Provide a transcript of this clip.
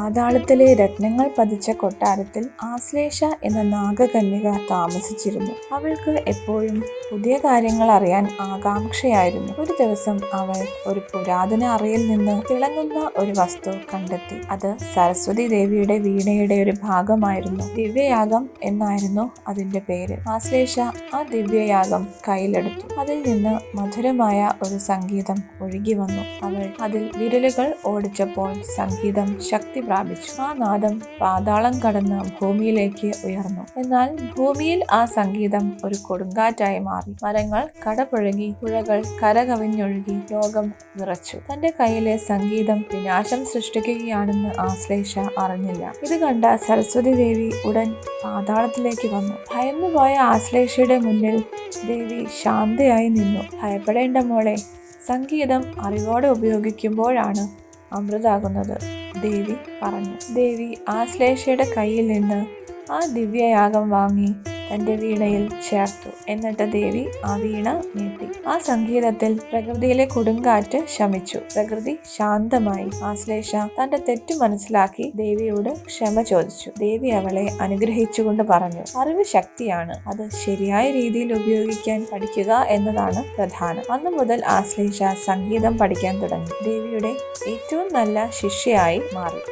പാതാളത്തിലെ രത്നങ്ങൾ പതിച്ച കൊട്ടാരത്തിൽ ആശ്ലേഷ എന്ന നാഗകന്യക താമസിച്ചിരുന്നു. അവൾക്ക് എപ്പോഴും പുതിയ കാര്യങ്ങൾ അറിയാൻ ആകാംക്ഷയായിരുന്നു. ഒരു ദിവസം അവൾ ഒരു പുരാതന അറയിൽ നിന്ന് തിളങ്ങുന്ന ഒരു വസ്തു കണ്ടെത്തി. അത് സരസ്വതി ദേവിയുടെ വീണയുടെ ഒരു ഭാഗമായിരുന്നു. ദിവ്യയാഗം എന്നായിരുന്നു അതിന്റെ പേര്. ആശ്ലേഷ ആ ദിവ്യയാഗം കയ്യിലെടുത്തു. അതിൽ നിന്ന് മധുരമായ ഒരു സംഗീതം ഒഴുകി വന്നു. അവൾ അതിൽ വിരലുകൾ ഓടിച്ചപ്പോൾ സംഗീതം ശക്തി പ്രാപിച്ചു. ആ നാദം പാതാളം കടന്ന് ഭൂമിയിലേക്ക് ഉയർന്നു. എന്നാൽ ഭൂമിയിൽ ആ സംഗീതം ഒരു കൊടുങ്കാറ്റായി മാറി. മരങ്ങൾ കടപുഴകി, പുഴകൾ കരകവിഞ്ഞൊഴുകി, ലോകം വിറച്ചു. തന്റെ കയ്യിലെ സംഗീതം വിനാശം സൃഷ്ടിക്കുകയാണെന്ന് ആശ്ലേഷ അറിഞ്ഞില്ല. ഇത് കണ്ട സരസ്വതി ദേവി ഉടൻ പാതാളത്തിലേക്ക് വന്നു. ഭയന്നുപോയ ആശ്ലേഷയുടെ മുന്നിൽ ദേവി ശാന്തയായി നിന്നു. ഭയപ്പെടേണ്ട മോളെ, സംഗീതം അറിവോടെ ഉപയോഗിക്കുമ്പോഴാണ് അമൃതാകുന്നത്, ദേവി പറഞ്ഞു. ദേവി ആശ്ലേഷയുടെ കയ്യിൽ നിന്ന് ആ ദിവ്യയാഗം വാങ്ങി തന്റെ വീണയിൽ ചേർത്തു. എന്നിട്ട് ദേവി ആ വീണ നീട്ടി. ആ സംഗീതത്തിൽ പ്രകൃതിയിലെ കൊടുങ്കാറ്റ് ശമിച്ചു. പ്രകൃതി ശാന്തമായി. ആശ്ലേഷ തന്റെ തെറ്റു മനസ്സിലാക്കി ദേവിയോട് ക്ഷമ ചോദിച്ചു. ദേവി അവളെ അനുഗ്രഹിച്ചുകൊണ്ട് പറഞ്ഞു, അറിവ് ശക്തിയാണ്, അത് ശരിയായ രീതിയിൽ ഉപയോഗിക്കാൻ പഠിക്കുക എന്നതാണ് പ്രധാനം. അന്നു മുതൽ ആശ്ലേഷ സംഗീതം പഠിക്കാൻ തുടങ്ങി. ദേവിയുടെ ഏറ്റവും നല്ല ശിഷ്യയായി മാറി.